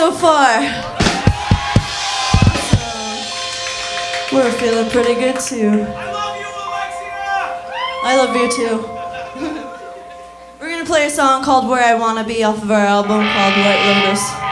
so far? We're feeling pretty good too. I love you, Alexia! I love you too. We're gonna play a song called Where I Wanna Be off of our album called White Lotus.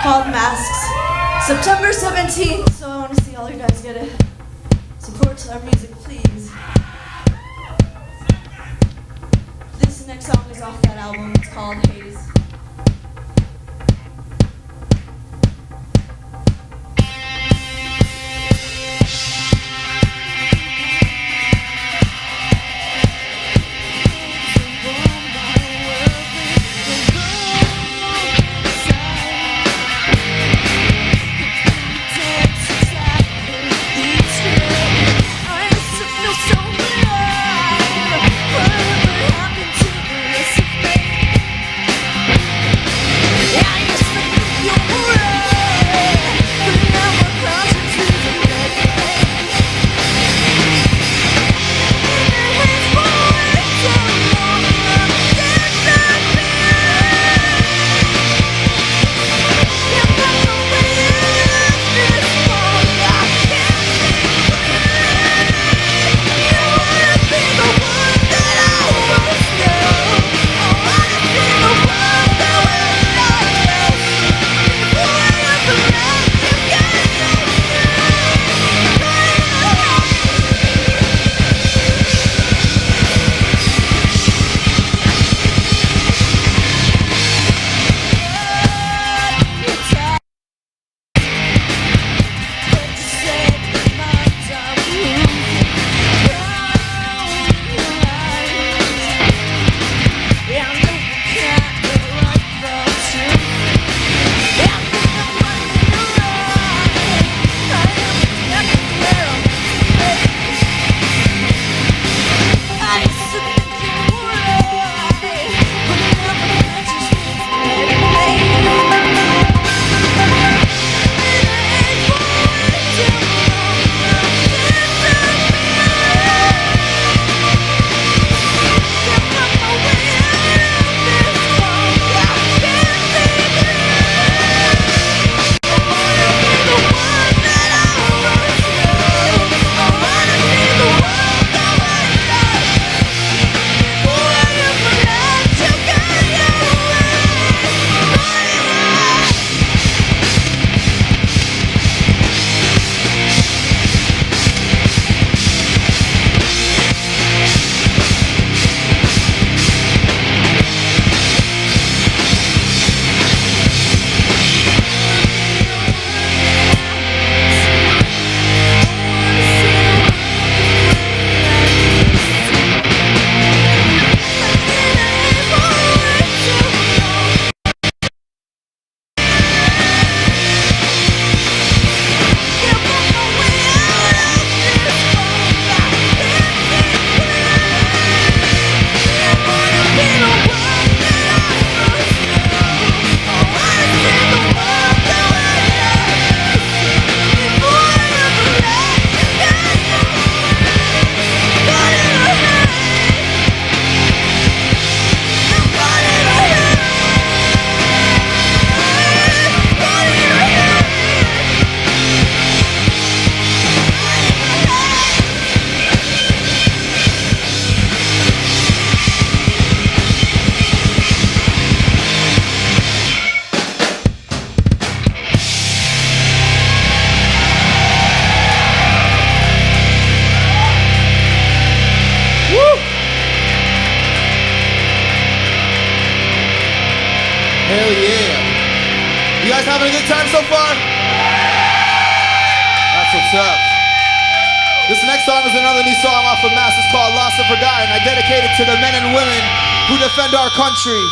Called Masks, September 17th, so I want to see all you guys get it. Support our music, please. This next song is off that album, it's called Haze. What's up? This next song is another new song off of Mass. It's called Lost and Forgotten. I dedicate it to the men and women who defend our country.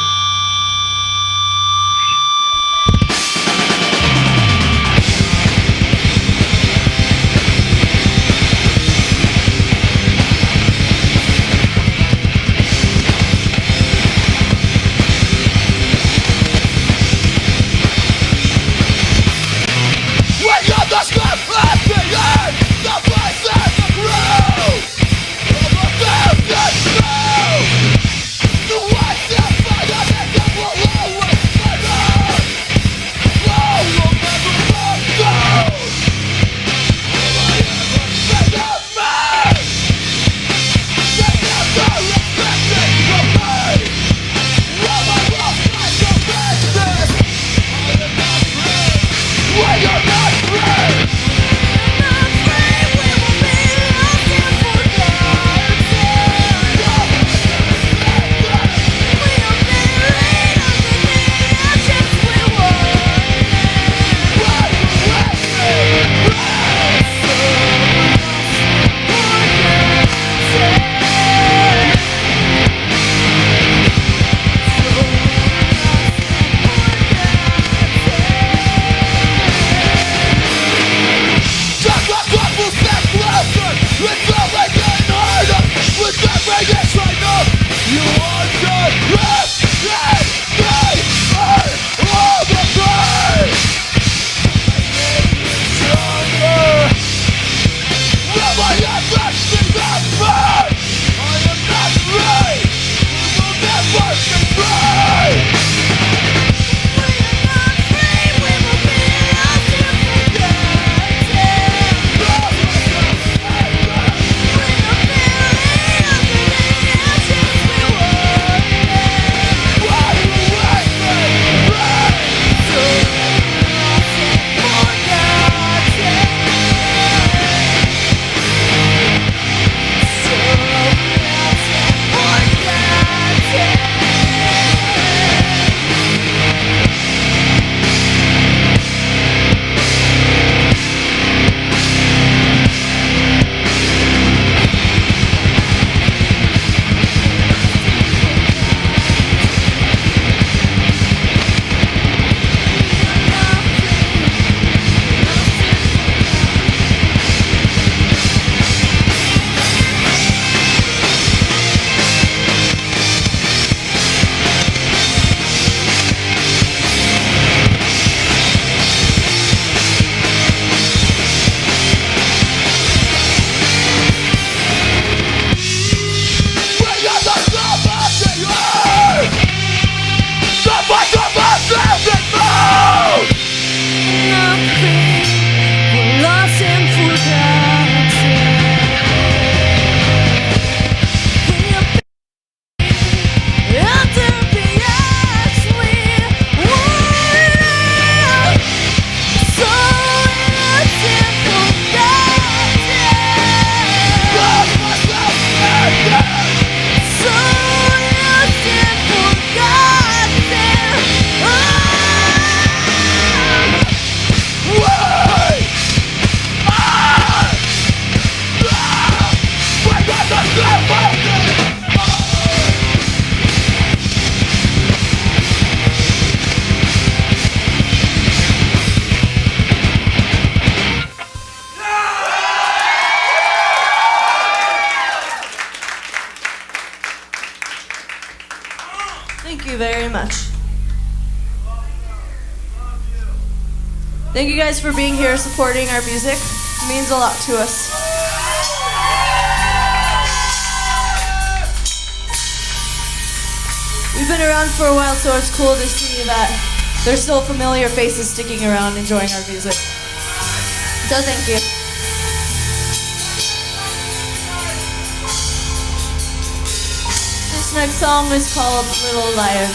Thank you very much. Thank you guys for being here, supporting our music. It means a lot to us. We've been around for a while, so it's cool to see that there's still familiar faces sticking around enjoying our music. So thank you. This next song is called Little Liar.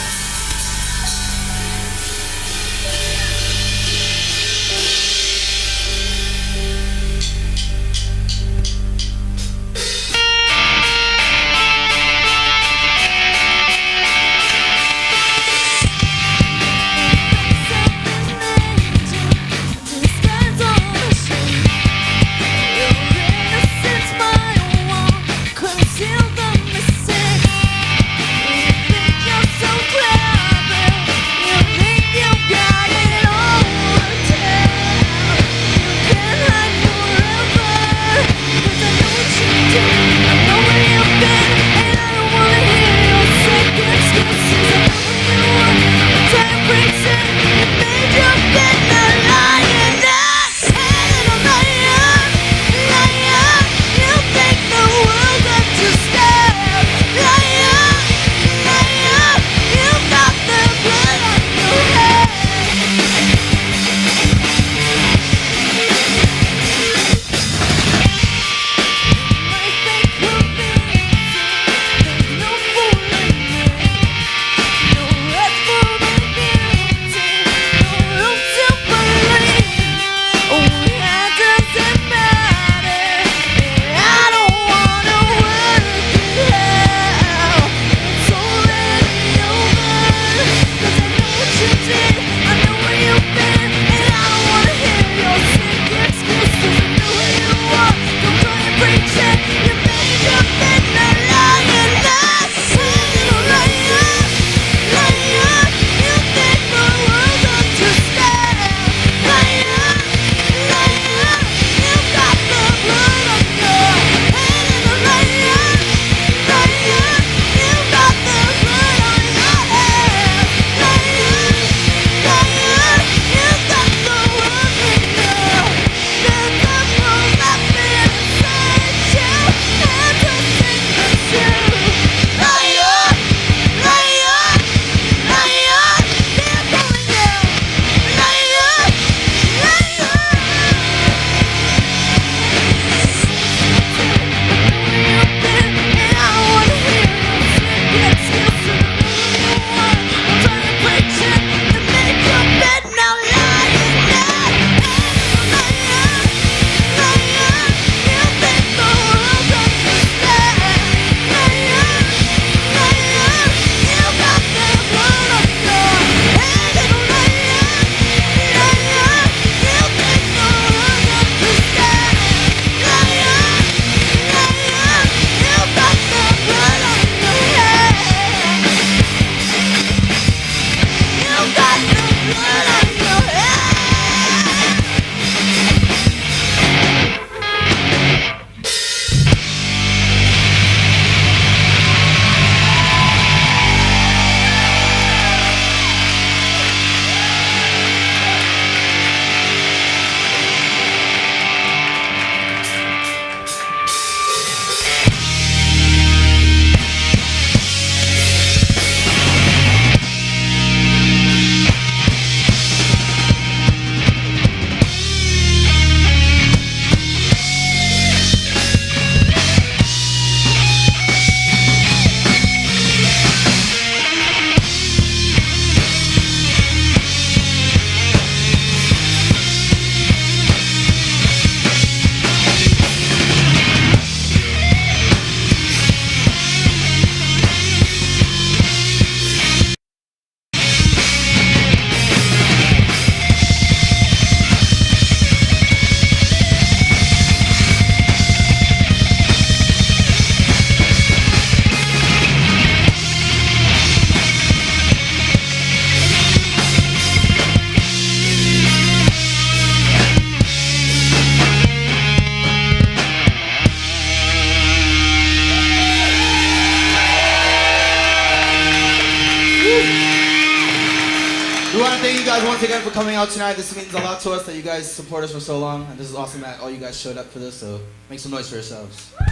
guys once again for coming out tonight. This means a lot to us that you guys support us for so long, and this is awesome that all you guys showed up for this, so make some noise for yourselves. And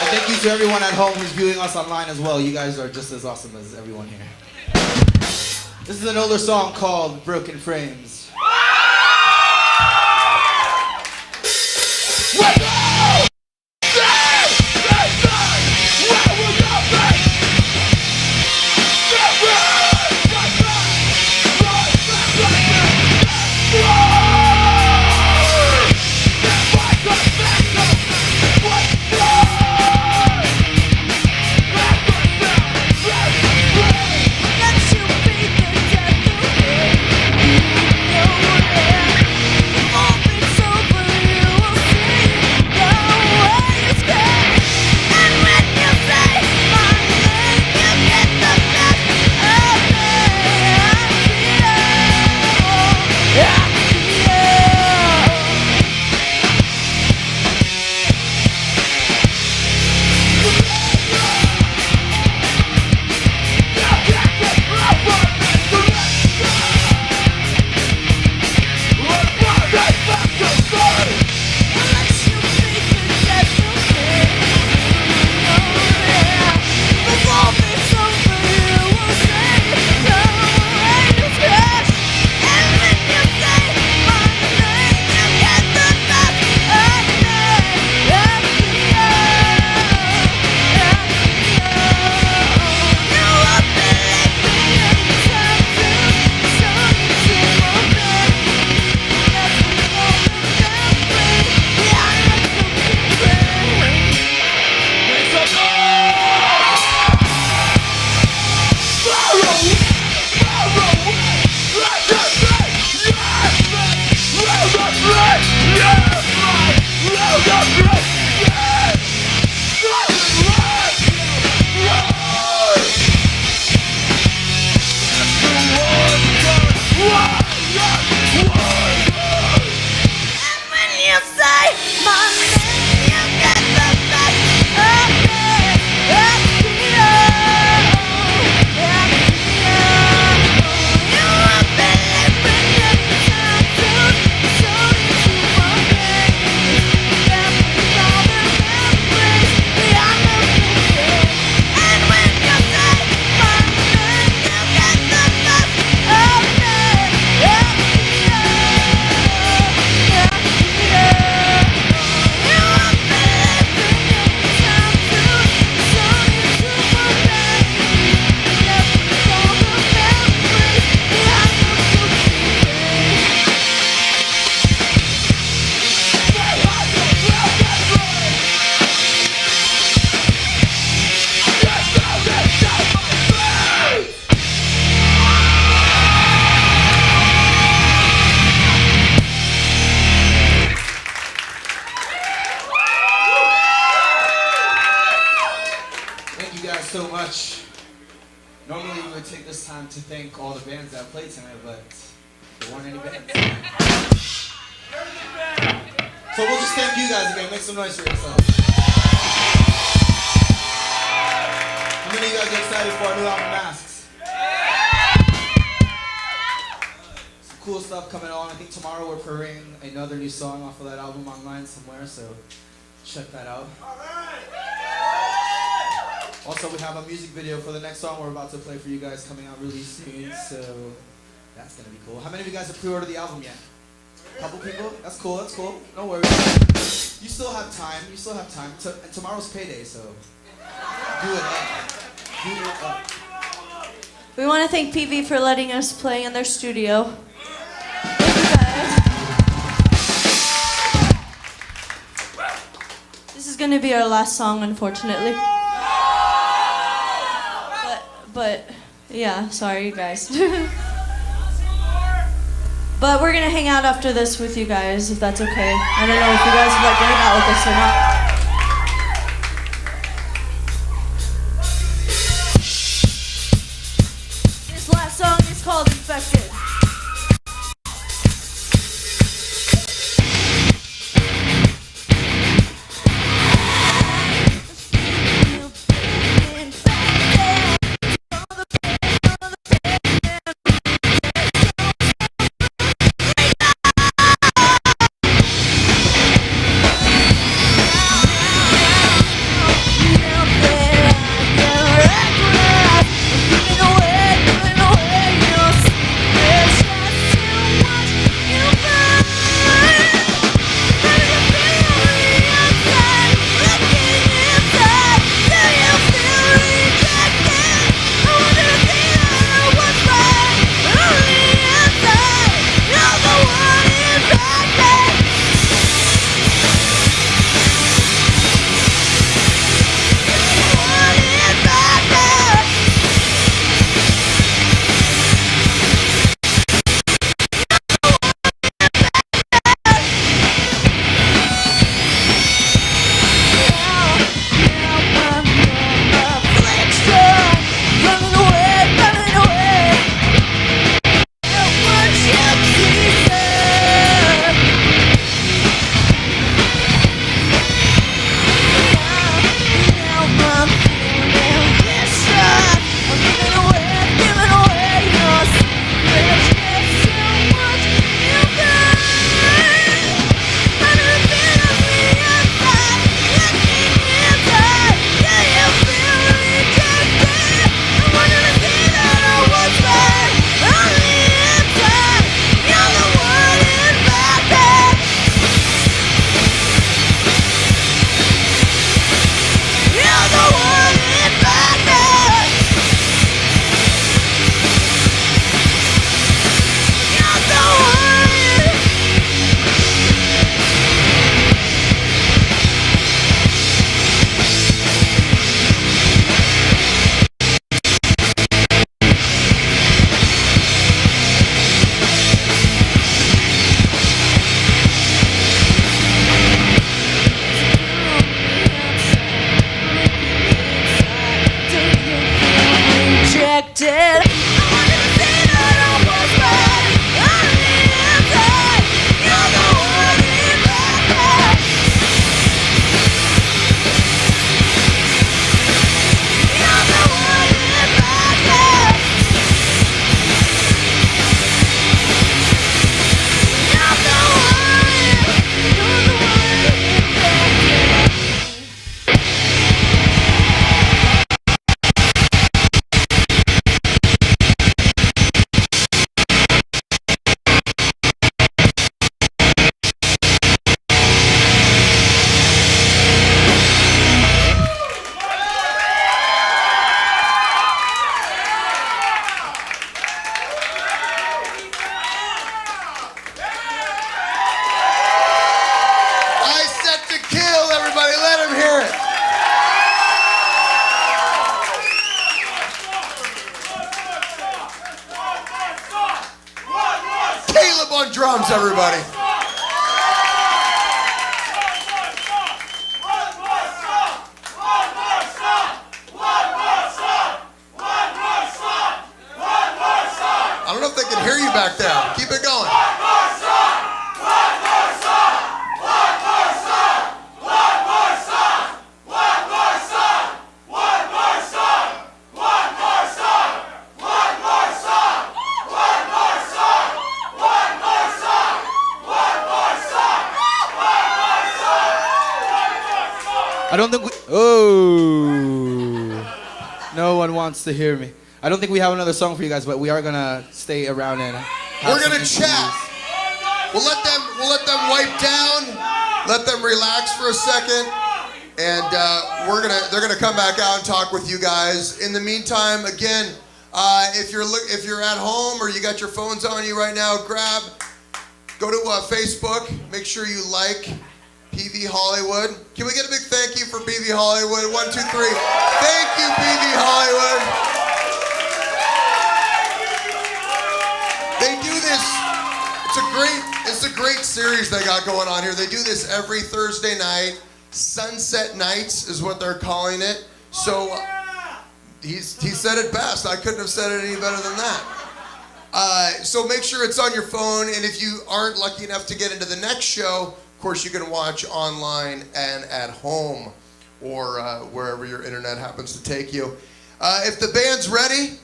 thank you to everyone at home who's viewing us online as well. You guys are just as awesome as everyone here. This is an older song called Broken Frames. So much. Normally we would take this time to thank all the bands that played tonight, but there weren't any bands. So we'll just thank you guys again. Make some noise for yourselves. How many of you guys are excited for our new album, Masks? Some cool stuff coming on. I think tomorrow we're premiering another new song off of that album online somewhere, so check that out. Also, we have a music video for the next song we're about to play for you guys coming out really soon, so that's going to be cool. How many of you guys have pre-ordered the album yet? A couple people? That's cool, that's cool. No worries. You still have time. You still have time. And tomorrow's payday, so do it up. Do it up. We want to thank Peavey for letting us play in their studio. Thank you guys. This is going to be our last song, unfortunately. But yeah, sorry you guys. But we're gonna hang out after this with you guys, if that's okay. I don't know if you guys would like to hang out with us or not. This last song is called Infected. drums, everybody. I don't know if they can hear you back there. Keep it going. I don't think we. Oh. No one wants to hear me. I don't think we have another song for you guys, but we are gonna stay around and. We're gonna chat. We'll let them wipe down, let them relax for a second, and they're gonna come back out and talk with you guys. In the meantime, again, if you're at home or you got your phones on you right now, go to Facebook. Make sure you like Peavey Hollywood. Can we get a big thank you for Peavey Hollywood? 1, 2, 3. Thank you, Peavey Hollywood. They do this. It's a great series they got going on here. They do this every Thursday night. Sunset Nights is what they're calling it. So he said it best. I couldn't have said it any better than that. So make sure it's on your phone. And if you aren't lucky enough to get into the next show, of course, you can watch online and at home or wherever your internet happens to take you. If the band's ready,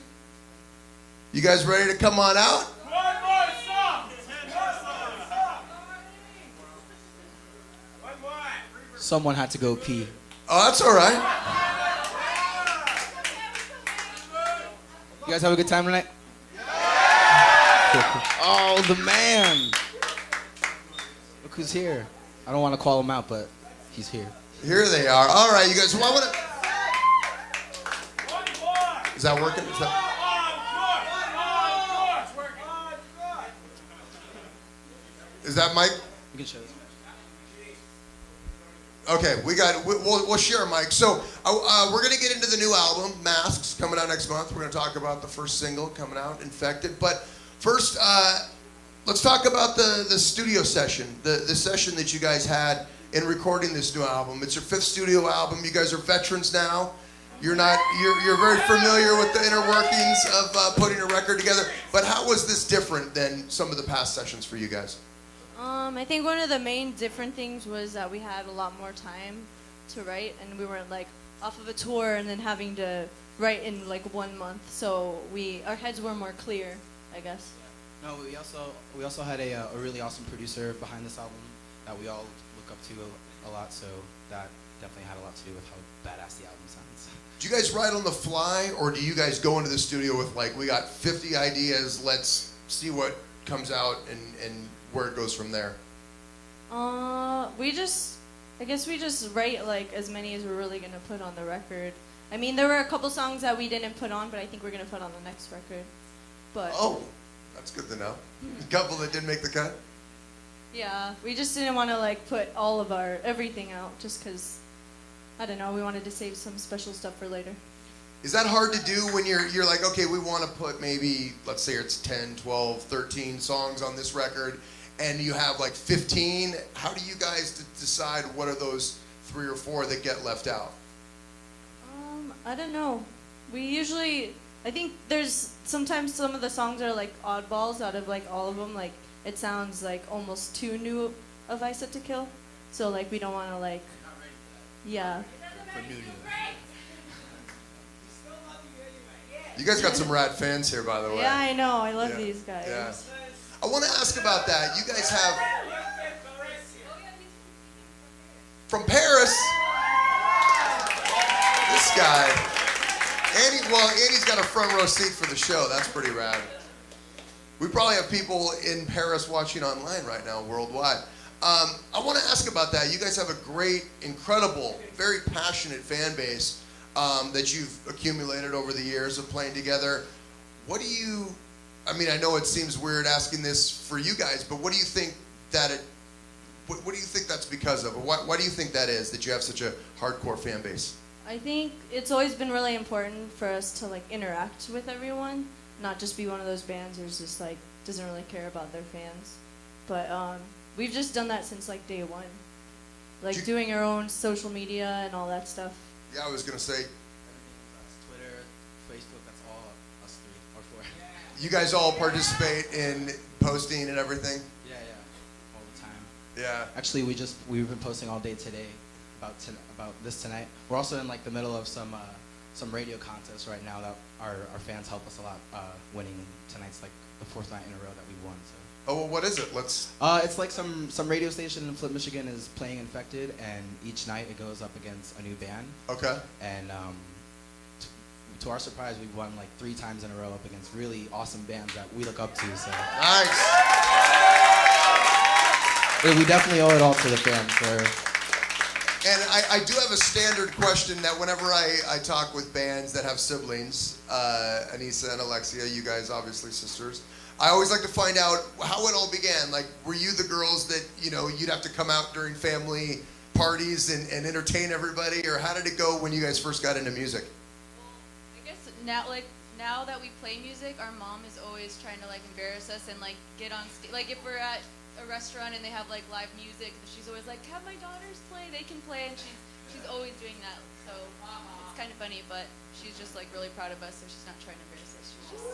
you guys ready to come on out? One more song. One more. Someone had to go pee. Oh, that's all right. You guys have a good time tonight? Oh, the man. Look who's here. I don't want to call him out, but he's here. Here they are. All right, you guys. Well, is that working? Is that Mike? You can show this. Okay, we'll share a mic. So we're gonna get into the new album, Masks, coming out next month. We're gonna talk about the first single coming out, Infected. But first, let's talk about the studio session, the session that you guys had in recording this new album. It's your 5th studio album. You guys are veterans now. You're very familiar with the inner workings of putting a record together. But how was this different than some of the past sessions for you guys? I think one of the main different things was that we had a lot more time to write, and we weren't like off of a tour and then having to write in like 1 month. So our heads were more clear, I guess. No, we also had a really awesome producer behind this album that we all look up to a lot. So that definitely had a lot to do with how badass the album sounds. Do you guys write on the fly, or do you guys go into the studio with like, we got 50 ideas, let's see what comes out and where it goes from there? I guess we just write like as many as we're really gonna put on the record. I mean, there were a couple songs that we didn't put on, but I think we're gonna put on the next record. But oh, that's good to know. A couple that didn't make the cut. yeah, we just didn't want to like put all of our everything out just because I don't know. We wanted to save some special stuff for later. Is that hard to do when you're like, okay, we want to put maybe, let's say it's 10, 12, 13 songs on this record, and you have like 15? How do you guys decide what are those 3 or 4 that get left out? I don't know. I think there's sometimes some of the songs are like oddballs out of like all of them. Like it sounds like almost too new of I Set to Kill. So like we don't want to like, yeah. For new. You guys got some rad fans here, by the way. Yeah, I know. I love Yeah. these guys. Yeah. I want to ask about that. You guys have from Paris. This guy, Andy's got a front row seat for the show. That's pretty rad. We probably have people in Paris watching online right now, worldwide. I want to ask about that. You guys have a great, incredible, very passionate fan base that you've accumulated over the years of playing together. What do you? I mean, I know it seems weird asking this for you guys, but what do you think what do you think that's because of? Or why do you think that is, that you have such a hardcore fan base? I think it's always been really important for us to like interact with everyone, not just be one of those bands who's just like doesn't really care about their fans. But we've just done that since like day one, like Do you- doing our own social media and all that stuff. Yeah, I was gonna say, Twitter, Facebook, that's all us three or four. you guys all participate in posting and everything. Yeah, all the time. Yeah. Actually, we've been posting all day today about this tonight. We're also in like the middle of some radio contests right now that our fans help us a lot, winning tonight's like the 4th night in a row that we won. So. Oh, well, what is it? Let's. It's like some radio station in Flint, Michigan is playing Infected, and each night it goes up against a new band. Okay. And to our surprise, we've won like 3 times in a row up against really awesome bands that we look up to. So Nice. we definitely owe it all to the fans. And I do have a standard question that whenever I talk with bands that have siblings, Anissa and Alexia, you guys obviously sisters, I always like to find out how it all began. Like, were you the girls that, you'd have to come out during family parties and entertain everybody? Or how did it go when you guys first got into music? I guess now that we play music, our mom is always trying to like embarrass us and like get on stage. Like if we're at a restaurant and they have like live music, she's always like, "Have my daughters play? They can play," and she's always doing that. So it's kind of funny, but she's just like really proud of us, so she's not trying to embarrass us. She's just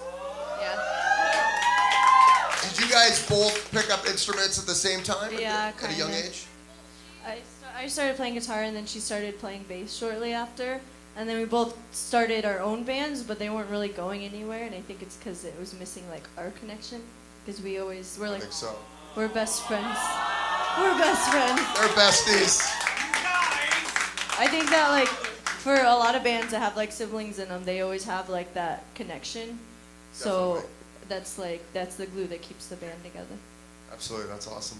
Did you guys both pick up instruments at the same time? Yeah, At a young kinda. age? I started playing guitar, and then she started playing bass shortly after. And then we both started our own bands, but they weren't really going anywhere. And I think it's because it was missing like our connection, because we're I like think so. we're best friends. We're best friends. They're besties. I think that like for a lot of bands that have like siblings in them, they always have like that connection. So that's the glue that keeps the band together. Absolutely, that's awesome.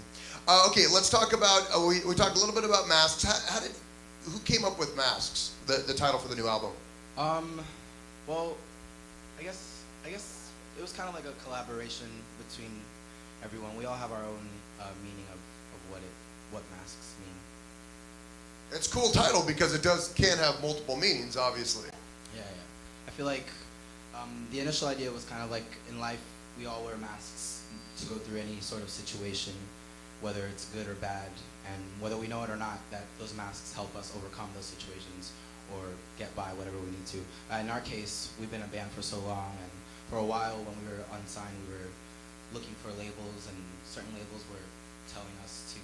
Okay, let's talk about. We talked a little bit about masks. Who came up with Masks? The title for the new album. Well, I guess it was kind of like a collaboration between everyone. We all have our own meaning of what masks mean. It's a cool title because it can have multiple meanings, obviously. Yeah. I feel like the initial idea was kind of like in life we all wear masks to go through any sort of situation, whether it's good or bad, and whether we know it or not, that those masks help us overcome those situations or get by whatever we need to. In our case, we've been a band for so long, and for a while when we were unsigned, we were looking for labels, and certain labels were telling us to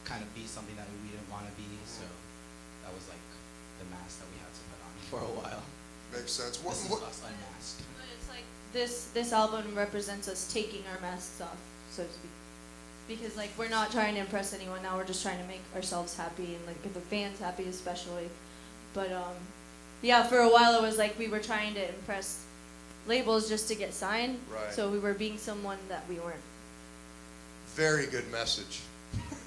kind of be something that we didn't want to be, so that was like the mask that we had to put on for a while. Makes sense. This is us unmasked. But it's like this album represents us taking our masks off, so to speak. Because like we're not trying to impress anyone now, we're just trying to make ourselves happy and like get the fans happy especially. But yeah, for a while it was like we were trying to impress labels just to get signed. Right. So we were being someone that we weren't. Very good message.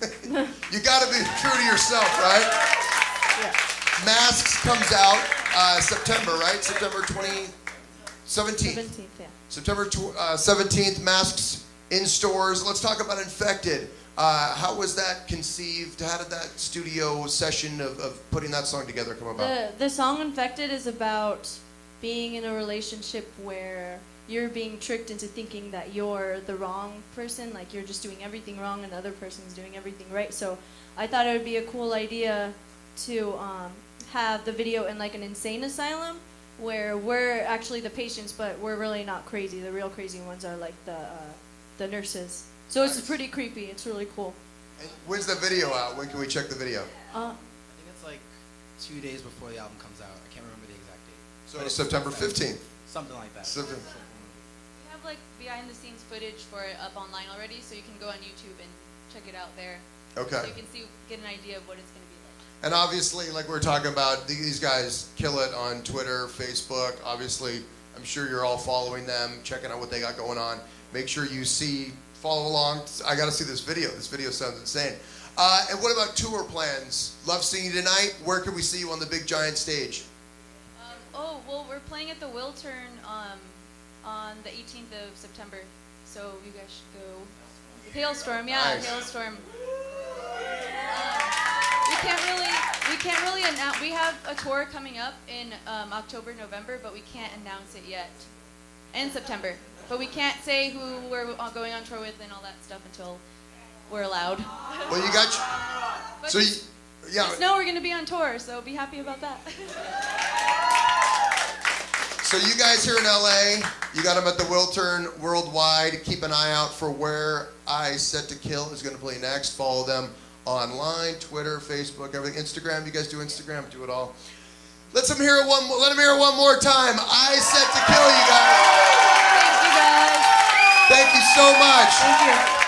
You got to be true to yourself, right? Yeah. Masks comes out September, right? September 17th. 17th, yeah. September 17th, Masks in stores. Let's talk about Infected. How was that conceived? How did that studio session of putting that song together come about? The song Infected is about being in a relationship where you're being tricked into thinking that you're the wrong person, like you're just doing everything wrong and the other person's doing everything right. So I thought it would be a cool idea to have the video in like an insane asylum where we're actually the patients, but we're really not crazy. The real crazy ones are like the nurses. So it's pretty creepy. It's really cool. And when's the video out? When can we check the video? I think it's like 2 days before the album comes out. I can't remember the exact date. So But it's September 15th. Something like that. September. we have like behind the scenes footage for it up online already, so you can go on YouTube and check it out there. Okay. So you can get an idea of what it's going to be like. And obviously, like we were talking about, these guys kill it on Twitter, Facebook. Obviously, I'm sure you're all following them, checking out what they got going on. Make sure you follow along. I got to see this video. This video sounds insane. And what about tour plans? Love seeing you tonight. Where can we see you on the big giant stage? Well, we're playing at the Wiltern on the 18th of September, so you guys should go. Hailstorm, yeah, Nice. Hailstorm. We can't really announce. We have a tour coming up in October, November, but we can't announce it yet. and September. But we can't say who we're going on tour with and all that stuff until we're allowed. Well, you got. But So you, just, yeah. just know we're gonna be on tour, so be happy about that. So you guys here in LA, you got them at the Wiltern Worldwide. Keep an eye out for where I Set to Kill is going to play next. Follow them online, Twitter, Facebook, everything. Instagram. You guys do Instagram? Do it all. Let them hear it one more time. I Set to Kill, you guys. Thank you guys. Thank you so much. Thank you.